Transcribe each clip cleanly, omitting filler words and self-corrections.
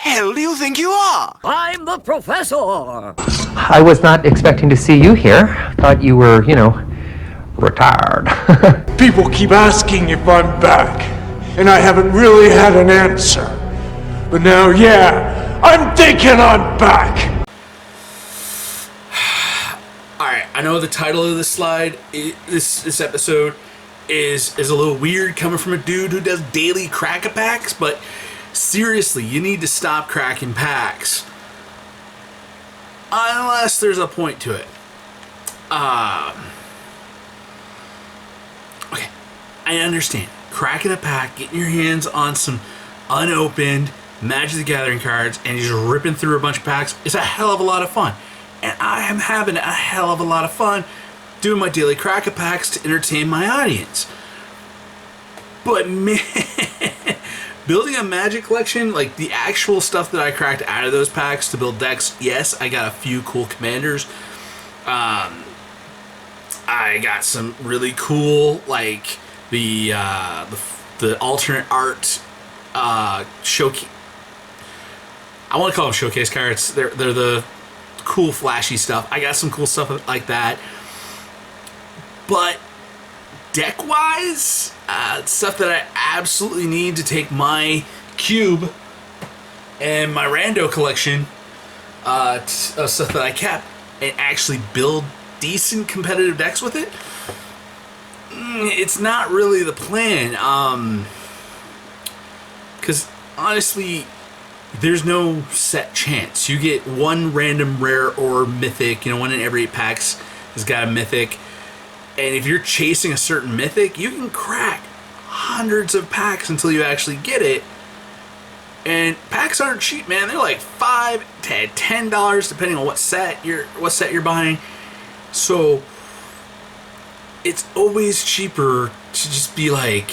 hell do you think you are? I'm the professor. I was not expecting to see you here. Thought you were, retired. People keep asking if I'm back, and I haven't really had an answer. But now, yeah, I'm thinking I'm back. Alright, I know the title of this slide, this episode, is a little weird coming from a dude who does daily crack-a-packs, but seriously, you need to stop cracking packs. Unless there's a point to it. Okay, I understand. Cracking a pack, getting your hands on some unopened Magic the Gathering cards, and just ripping through a bunch of packs is a hell of a lot of fun. And I am having a hell of a lot of fun doing my daily crack-a-packs to entertain my audience. But man, building a Magic collection, like the actual stuff that I cracked out of those packs to build decks, yes, I got a few cool commanders. I got some really cool, like the alternate art showcase. I want to call them showcase cards. They're the cool, flashy stuff. I got some cool stuff like that. But deck-wise, stuff that I absolutely need to take my cube and my rando collection of stuff that I kept and actually build decent competitive decks with it, it's not really the plan. Because honestly, there's no set chance. You get one random rare or mythic, one in every 8 packs has got a mythic. And if you're chasing a certain mythic, you can crack hundreds of packs until you actually get it. And packs aren't cheap, man. They're like $5 to $10 depending on what set you're buying. So it's always cheaper to just be like,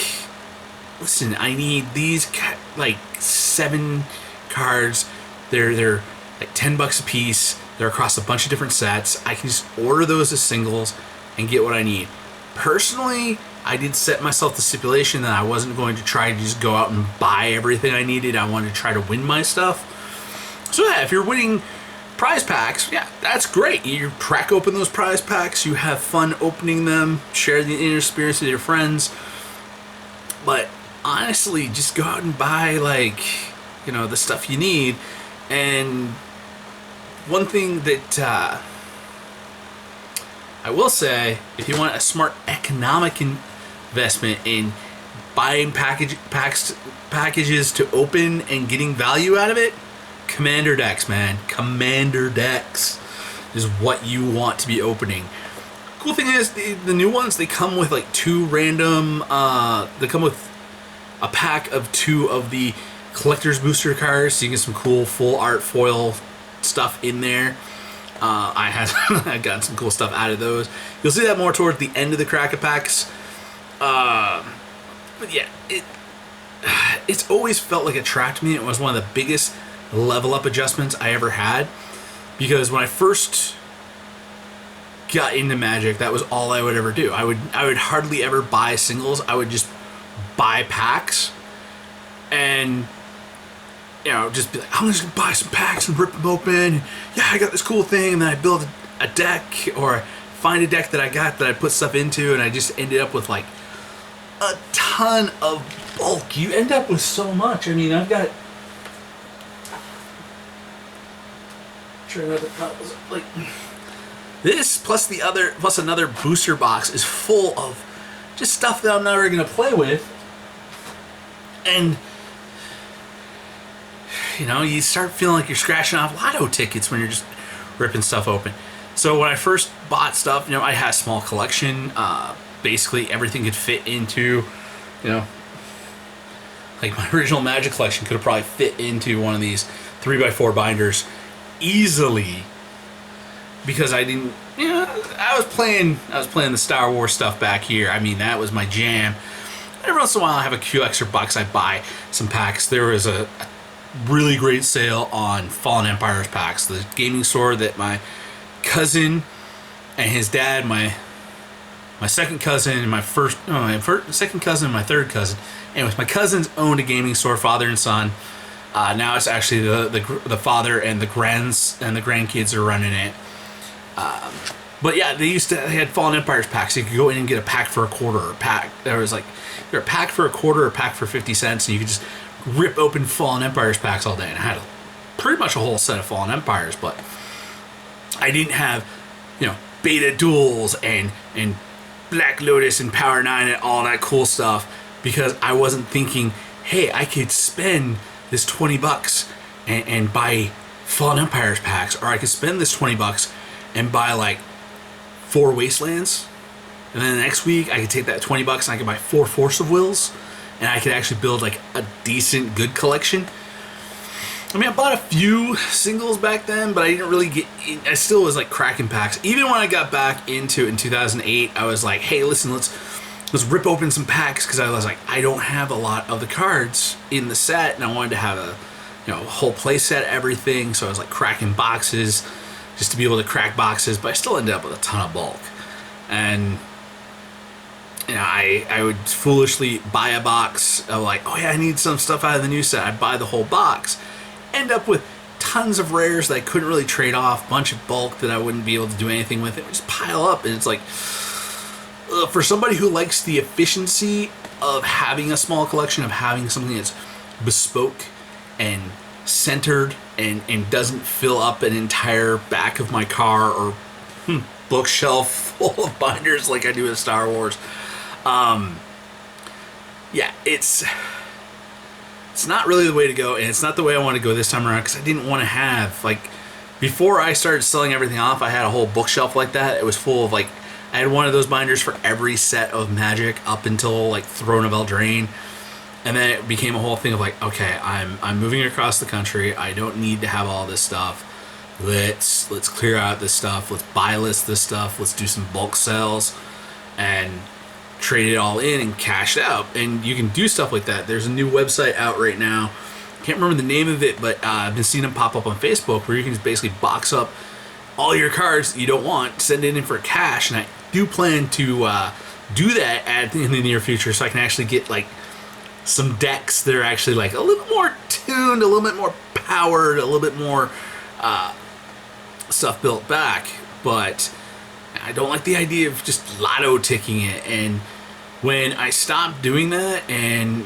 listen, I need these like 7 cards. They're like $10 a piece. They're across a bunch of different sets. I can just order those as singles and get what I need. Personally, I did set myself the stipulation that I wasn't going to try to just go out and buy everything I needed. I wanted to try to win my stuff. So yeah, if you're winning prize packs, yeah, that's great. You crack open those prize packs, you have fun opening them, share the experience with your friends. But honestly, just go out and buy the stuff you need. And one thing that I will say, if you want a smart economic investment in buying packages to open and getting value out of it, Commander decks, man. Commander decks is what you want to be opening. Cool thing is, the new ones, they come with like 2 random, they come with a pack of 2 of the collector's booster cards, so you get some cool full art foil stuff in there. I got some cool stuff out of those. You'll see that more toward the end of the crack-a-packs. But yeah, it's always felt like it trapped me. It was one of the biggest level up adjustments I ever had, because when I first got into Magic, that was all I would ever do. I would hardly ever buy singles. I would just buy packs and just be like, I'm just gonna buy some packs and rip them open. Yeah, I got this cool thing, and then I build a deck, or find a deck that I got that I put stuff into, and I just ended up with like a ton of bulk. You end up with so much. I mean, I've got like this plus another booster box is full of just stuff that I'm never gonna play with, and you start feeling like you're scratching off lotto tickets when you're just ripping stuff open. So when I first bought stuff, I had a small collection. Basically everything could fit into, like my original Magic collection could have probably fit into one of these 3x4 binders easily, because I didn't, I was playing the Star Wars stuff back here. I mean, that was my jam. Every once in a while I have a few extra bucks, I buy some packs. There was a really great sale on Fallen Empires packs, the gaming store that my cousin and his dad, my second cousin and my second cousin and my third cousin, anyways, my cousins owned a gaming store, father and son. Now it's actually the father and the grandkids are running it. But yeah, they had Fallen Empires packs. You could go in and get a pack for a quarter. Or a pack there was like either a pack for a quarter or a pack for 50 cents, and you could just rip open Fallen Empires packs all day. And I had pretty much a whole set of Fallen Empires, but I didn't have, Beta Duels and Black Lotus and Power 9 and all that cool stuff, because I wasn't thinking, hey, I could spend this $20 and buy Fallen Empires packs, or I could spend this $20 and buy like 4 Wastelands, and then the next week I could take that $20 and I could buy 4 Force of Wills, and I could actually build like a decent good collection. I mean, I bought a few singles back then, but I didn't really I still was like cracking packs. Even when I got back into it in 2008, I was like, hey, listen, let's rip open some packs, because I was like, I don't have a lot of the cards in the set, and I wanted to have a whole play set, everything. So I was like cracking boxes just to be able to crack boxes, but I still ended up with a ton of bulk. And I would foolishly buy a box of like, oh yeah, I need some stuff out of the new set. I'd buy the whole box, end up with tons of rares that I couldn't really trade off, bunch of bulk that I wouldn't be able to do anything with. It would just pile up, and it's like, for somebody who likes the efficiency of having a small collection, of having something that's bespoke and centered and doesn't fill up an entire back of my car or bookshelf full of binders like I do with Star Wars. Yeah, it's not really the way to go, and it's not the way I want to go this time around, because I didn't want to have, like, before I started selling everything off, I had a whole bookshelf like that. It was full of, like, I had one of those binders for every set of Magic up until, like, Throne of Eldraine. And then it became a whole thing of like, okay, I'm moving across the country. I don't need to have all this stuff. Let's clear out this stuff. Let's buy list this stuff. Let's do some bulk sales and trade it all in and cash out. And you can do stuff like that. There's a new website out right now. Can't remember the name of it, but I've been seeing them pop up on Facebook, where you can just basically box up all your cards that you don't want, send it in for cash. And I do plan to do that in the near future, so I can actually get like some decks that are actually like a little more tuned, a little bit more powered, a little bit more stuff built back. But I don't like the idea of just lotto ticking it. And when I stopped doing that, and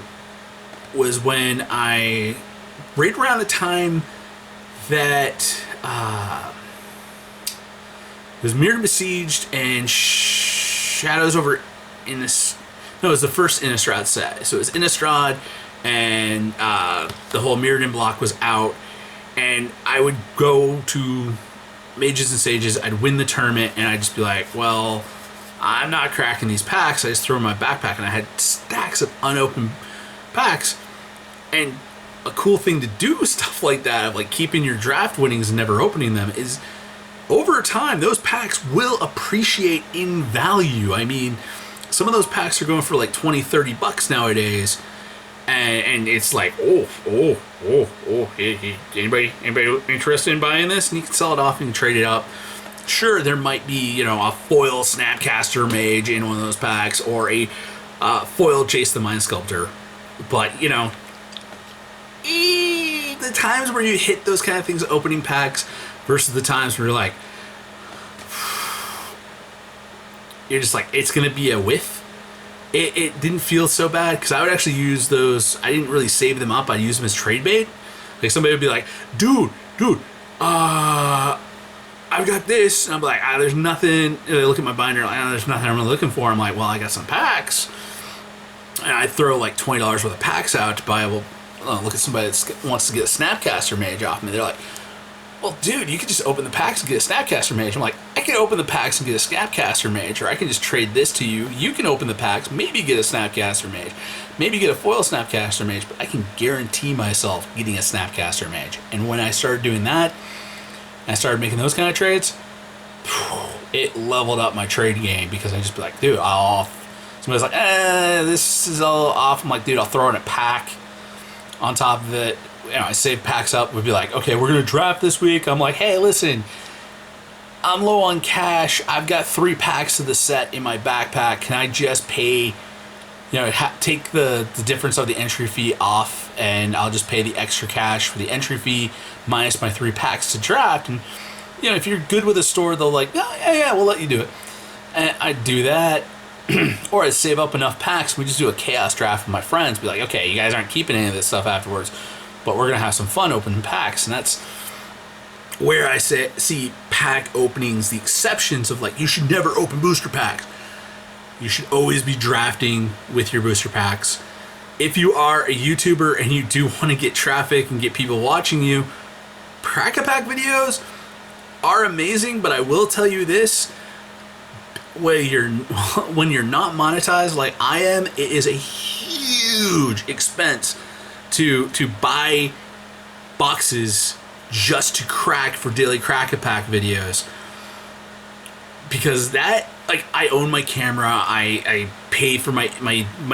was when right around the time that it was Mirrored Besieged and Shadows over in this. No, it was the first Innistrad set. So it was Innistrad, and the whole Mirrored In block was out. And I would go to Mages and Sages, I'd win the tournament, and I'd just be like, well, I'm not cracking these packs. I just throw them in my backpack, and I had stacks of unopened packs. And a cool thing to do with stuff like that, of like keeping your draft winnings and never opening them, is over time, those packs will appreciate in value. I mean, some of those packs are going for like $20-$30 nowadays, and it's like, anybody interested in buying this? And you can sell it off and trade it up. Sure, there might be a foil Snapcaster Mage in one of those packs, or a foil Jace the Mind Sculptor, but the times where you hit those kind of things opening packs versus the times where you're just like, it's going to be a whiff. It didn't feel so bad, because I would actually use those. I didn't really save them up. I'd use them as trade bait. Like, somebody would be like, dude, I've got this. And I'm like, there's nothing. And they look at my binder, like, there's nothing I'm really looking for. I'm like, well, I got some packs. And I throw like $20 worth of packs out to buy. Well, look at somebody that wants to get a Snapcaster Mage off me. They're like, well, dude, you could just open the packs and get a Snapcaster Mage. I'm like, I can open the packs and get a Snapcaster Mage, or I can just trade this to you. You can open the packs, maybe get a Snapcaster Mage, maybe get a foil Snapcaster Mage, but I can guarantee myself getting a Snapcaster Mage. And when I started doing that, and I started making those kind of trades, it leveled up my trade game, because I just be like, dude, somebody's like, this is all off. I'm like, dude, I'll throw in a pack on top of it. I save packs up. We'd be like, okay, we're going to draft this week. I'm like, hey, listen, I'm low on cash. I've got 3 packs of the set in my backpack. Can I just pay, take the difference of the entry fee off and I'll just pay the extra cash for the entry fee minus my 3 packs to draft. And you know, if you're good with a store, they'll like, oh, yeah, we'll let you do it. And I do that. Or I save up enough packs. We just do a chaos draft with my friends. Be like, okay, you guys aren't keeping any of this stuff afterwards, but we're gonna have some fun opening packs. And that's where I see pack openings, the exceptions of like, you should never open booster packs. You should always be drafting with your booster packs. If you are a YouTuber and you do want to get traffic and get people watching you, Crack-a-Pack videos are amazing, but I will tell you this, when you're not monetized like I am, it is a huge expense to buy boxes just to crack for daily Crack-a-Pack videos. Because that, like, I own my camera, I pay for my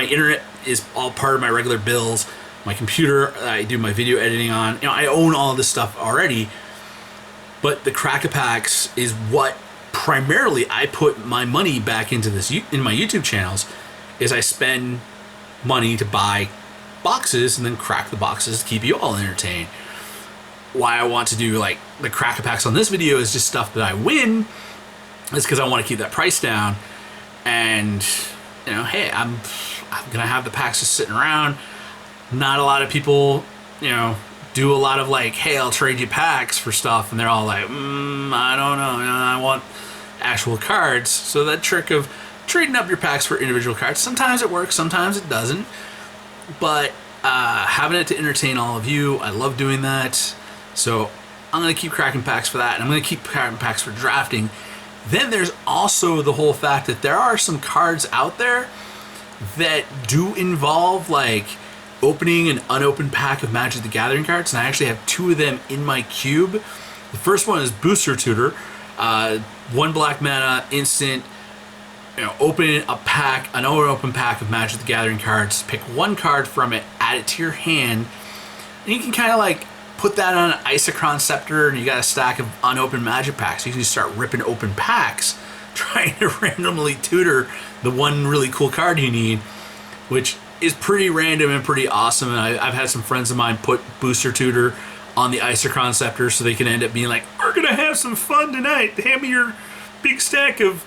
internet is all part of my regular bills, my computer I do my video editing on, you know, I own all this stuff already. But the Crack-a-Packs is what primarily I put my money back into this in my YouTube channels, is I spend money to buy boxes and then crack the boxes to keep you all entertained. Why I want to do like the Crack-a-Packs on this video is just stuff that I win. It's because I want to keep that price down. And you know, hey, I'm gonna have the packs just sitting around. Not a lot of people, you know, do a lot of like, hey, I'll trade you packs for stuff, and they're all like, I don't know, I want actual cards. So that trick of trading up your packs for individual cards, sometimes it works, sometimes it doesn't. But having it to entertain all of you, I love doing that. So I'm gonna keep cracking packs for that, and I'm gonna keep cracking packs for drafting. Then there's also the whole fact that there are some cards out there that do involve like opening an unopened pack of Magic the Gathering cards, and I actually have 2 of them in my cube. The first one is Booster Tutor, 1 black mana, instant. You know, open a pack, an unopened pack of Magic the Gathering cards, pick 1 card from it, add it to your hand, and you can kind of like put that on an Isochron Scepter, and you got a stack of unopened Magic packs. You can just start ripping open packs, trying to randomly tutor the one really cool card you need, which is pretty random and pretty awesome. And I've had some friends of mine put Booster Tutor on the Isochron Scepter so they can end up being like, we're gonna have some fun tonight. Hand me your big stack of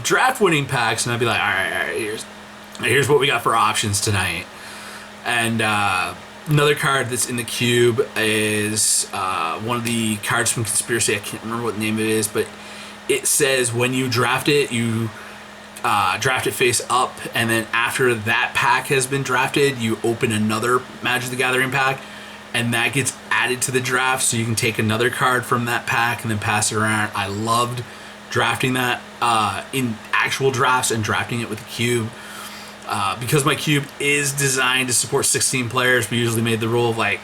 draft winning packs, and I'd be like, all right, here's what we got for options tonight. And another card that's in the cube is one of the cards from Conspiracy. I can't remember what the name of it is, but it says when you draft it, you draft it face up, and then after that pack has been drafted, you open another Magic the Gathering pack, and that gets added to the draft, so you can take another card from that pack and then pass it around. I loved drafting that in actual drafts and drafting it with the cube. Because my cube is designed to support 16 players, we usually made the rule of like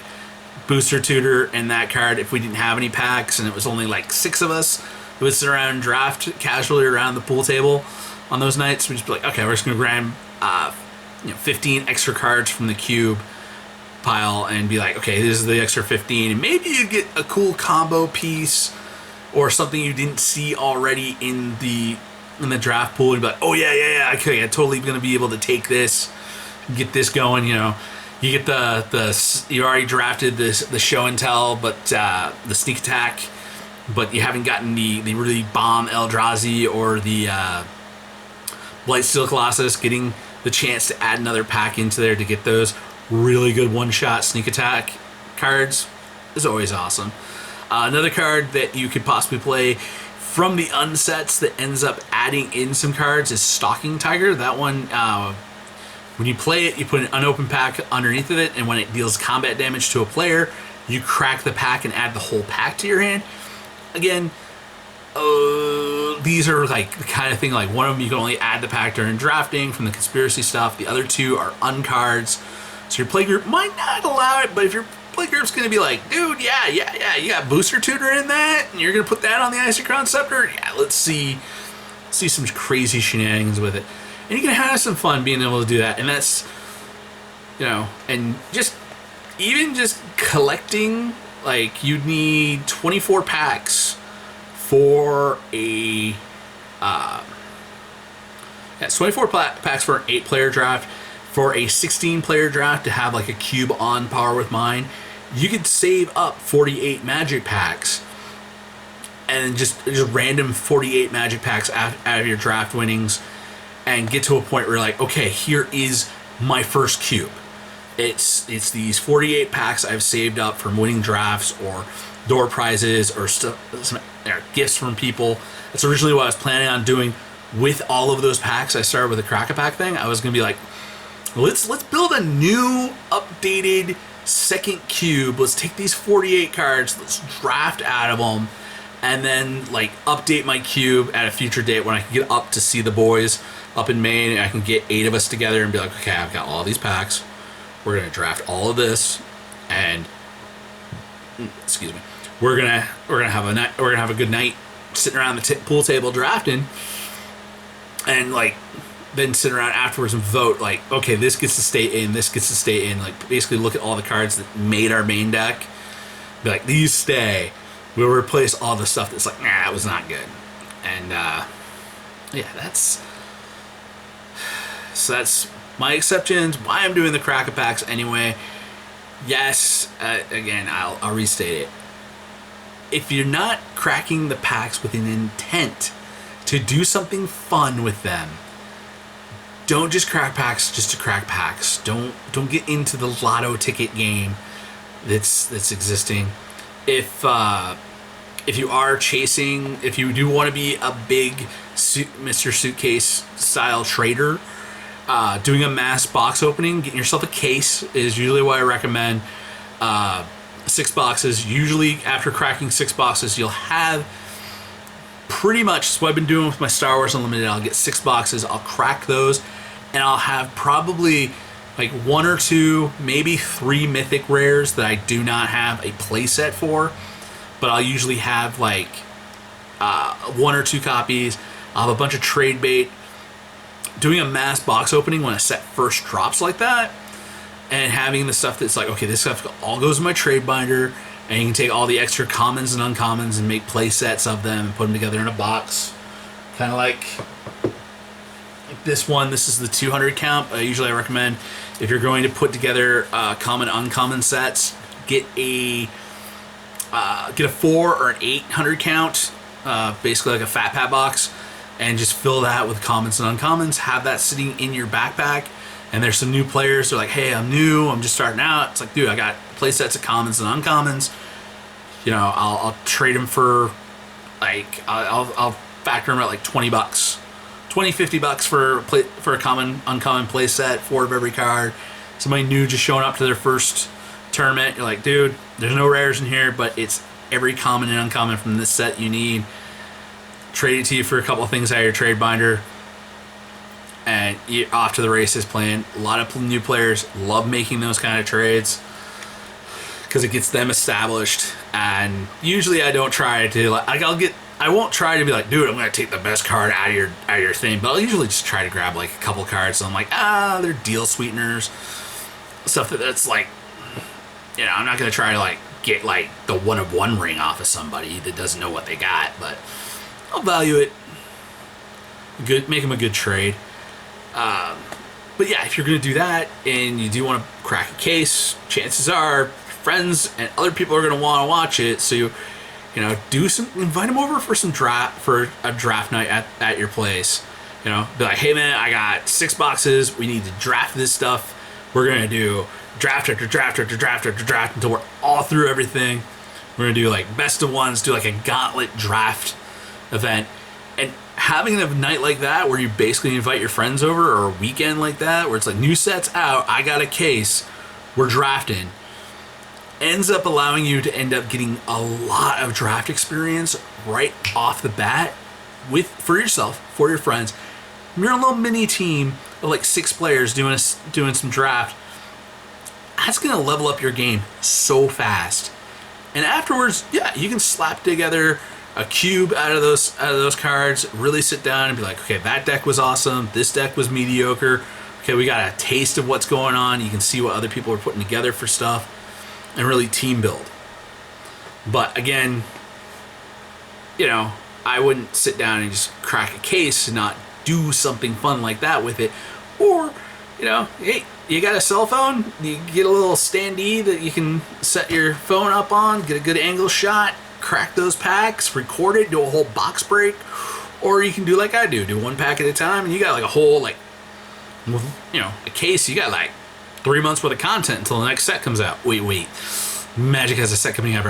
Booster Tutor and that card. If we didn't have any packs and it was only like 6 of us who would sit around and draft casually around the pool table on those nights, we'd just be like, okay, we're just gonna grab 15 extra cards from the cube pile and be like, okay, this is the extra 15, and maybe you get a cool combo piece or something you didn't see already in the draft pool, and be like, oh yeah, okay, I'm totally gonna be able to take this, get this going. You know, you get the you already drafted the show and tell, but the sneak attack, but you haven't gotten the really bomb Eldrazi or the Blightsteel Colossus. Getting the chance to add another pack into there to get those really good one-shot sneak attack cards is always awesome. Another card that you could possibly play from the unsets that ends up adding in some cards is Stalking Tiger. That one, when you play it, you put an unopened pack underneath of it, and when it deals combat damage to a player, you crack the pack and add the whole pack to your hand. Again, these are like the kind of thing, like one of them you can only add the pack during drafting from the Conspiracy stuff. The other 2 are uncards. So your playgroup might not allow it, but if your playgroup's going to be like, dude, yeah, you got Booster Tutor in that, and you're going to put that on the Isochron Scepter? Yeah, let's see some crazy shenanigans with it. And you can have some fun being able to do that. And that's, you know, and just collecting, like, you'd need 24 packs for a, 24 packs for an 8-player draft, for a 16-player draft to have like a cube on par with mine, you could save up 48 magic packs and just random 48 magic packs out of your draft winnings and get to a point where you're like, okay, here is my first cube. It's these 48 packs I've saved up from winning drafts or door prizes or some gifts from people. That's originally what I was planning on doing with all of those packs. I started with a Crack-A-Pack thing. I was going to be like, let's build a new updated second cube. Let's take these 48 cards, let's draft out of them, and then like update my cube at a future date when I can get up to see the boys up in Maine, and I can get 8 of us together and be like, okay, I've got all these packs. We're gonna draft all of this, and excuse me, we're gonna have a good night sitting around the pool table drafting, and like then sit around afterwards and vote like, okay, this gets to stay in, this gets to stay in. Like basically look at all the cards that made our main deck, be like, these stay. We'll replace all the stuff that's like, nah, it was not good. And yeah, that's my exceptions. Why I'm doing the Crack-A-Packs anyway. Yes, again, I'll restate it. If you're not cracking the packs with an intent to do something fun with them, don't just crack packs just to crack packs. Don't get into the lotto ticket game that's existing. If you are chasing, if you do want to be a big Mr. Suitcase style trader, doing a mass box opening, getting yourself a case is usually what I recommend. 6 boxes. Usually after cracking 6 boxes, you'll have pretty much what I've been doing with my Star Wars Unlimited. I'll get 6 boxes, I'll crack those, and I'll have probably like 1 or 2, maybe 3 mythic rares that I do not have a playset for, but I'll usually have like 1 or 2 copies. I'll have a bunch of trade bait. Doing a mass box opening when a set first drops like that, and having the stuff that's like, okay, this stuff all goes in my trade binder, and you can take all the extra commons and uncommons and make play sets of them and put them together in a box. Kind of like this one. This is the 200 count. Usually I recommend, if you're going to put together common uncommon sets, get a 4 or an 800 count, basically like a fat pat box, and just fill that with commons and uncommons. Have that sitting in your backpack. And there's some new players. They're like, hey, I'm new, I'm just starting out. It's like, dude, I got play sets of commons and uncommons. You know, I'll trade them for like, I'll factor them at like $20, $20-$50 for a common uncommon play set, 4 of every card. Somebody new just showing up to their first tournament, you're like, dude, there's no rares in here, but it's every common and uncommon from this set you need. Trade it to you for a couple of things out of your trade binder, and you're off to the races playing. A lot of new players love making those kind of trades because it gets them established. And usually I don't try to I won't try to be like, dude, I'm gonna take the best card out of your thing, but I'll usually just try to grab like a couple cards. So I'm like, they're deal sweeteners, stuff that's like, you know, I'm not gonna try to like get like the 1-of-1 ring off of somebody that doesn't know what they got, but I'll value it. Good, make them a good trade. But yeah, if you're going to do that and you do want to crack a case, chances are friends and other people are going to want to watch it. So you know, invite them over for a draft night at your place. You know, be like, hey man, I got 6 boxes. We need to draft this stuff. We're going to do draft after draft after draft after draft until we're all through everything. We're going to do like best of ones, do like a gauntlet draft event. And having a night like that where you basically invite your friends over, or a weekend like that where it's like new sets out, I got a case, we're drafting, ends up allowing you to end up getting a lot of draft experience right off the bat for yourself, for your friends. You're a little mini team of like 6 players doing some draft. That's gonna level up your game so fast. And afterwards, yeah, you can slap together a cube out of those cards, really sit down and be like, okay, that deck was awesome, this deck was mediocre, okay, we got a taste of what's going on, you can see what other people are putting together for stuff, and really team build. But again, you know, I wouldn't sit down and just crack a case and not do something fun like that with it. Or hey, you got a cell phone? You get a little standee that you can set your phone up on, get a good angle shot, crack those packs, record it, do a whole box break, or you can do like I do one pack at a time, and you got like a whole like, a case. You got like 3 months worth of content until the next set comes out. Wait, Magic has a set coming out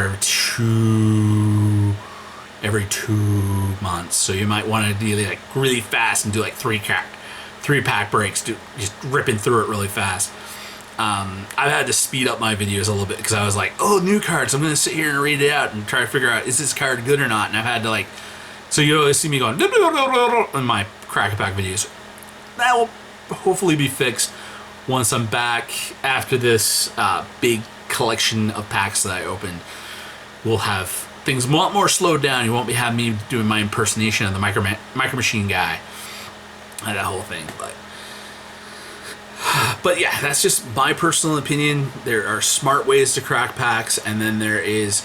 every 2 months, so you might want to do like really fast and do like three pack breaks, just ripping through it really fast. I've had to speed up my videos a little bit because I was like, oh, new cards, I'm gonna sit here and read it out and try to figure out, is this card good or not? And I've had to like, so you always see me going in my crack a pack videos. That will hopefully be fixed once I'm back after this big collection of packs that I opened. We'll have things a lot more slowed down. You won't be having me doing my impersonation of the Micro Machine guy and that whole thing. But yeah, that's just my personal opinion. There are smart ways to crack packs, and then there is,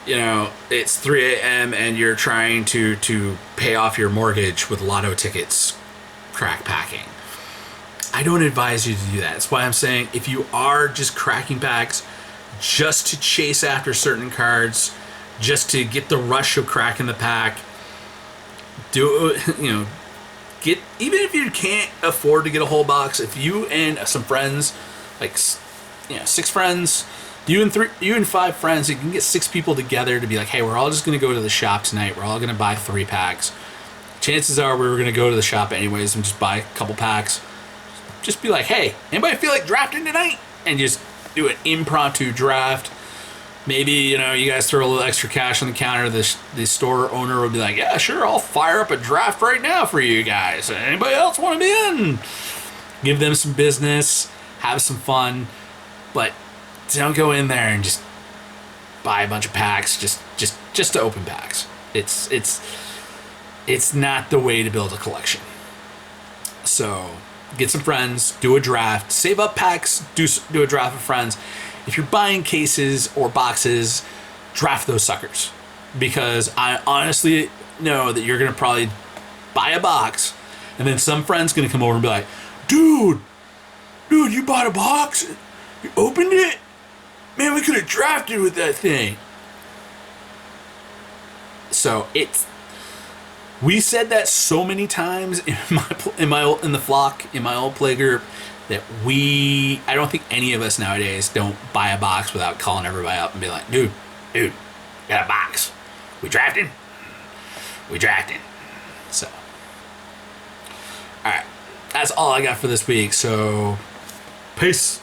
it's 3 a.m. and you're trying to pay off your mortgage with lotto tickets, crack packing. I don't advise you to do that. That's why I'm saying, if you are just cracking packs just to chase after certain cards, just to get the rush of cracking the pack, do it, even if you can't afford to get a whole box, if you and some friends, like 6 friends, you and 5 friends, you can get 6 people together to be like, hey, we're all just going to go to the shop tonight. We're all going to buy 3 packs. Chances are we were going to go to the shop anyways and just buy a couple packs. Just be like, hey, anybody feel like drafting tonight? And just do an impromptu draft. Maybe, you guys throw a little extra cash on the counter. The store owner will be like, yeah, sure, I'll fire up a draft right now for you guys. Anybody else want to be in? Give them some business, have some fun, but don't go in there and just buy a bunch of packs just to open packs. It's not the way to build a collection. So get some friends, do a draft, save up packs, do a draft with friends. If you're buying cases or boxes, draft those suckers. Because I honestly know that you're going to probably buy a box, and then some friend's going to come over and be like, dude, you bought a box? You opened it? Man, we could have drafted with that thing. So we said that so many times in my old play group that I don't think any of us nowadays don't buy a box without calling everybody up and be like, dude, got a box. We drafting. So, all right, that's all I got for this week. So, peace.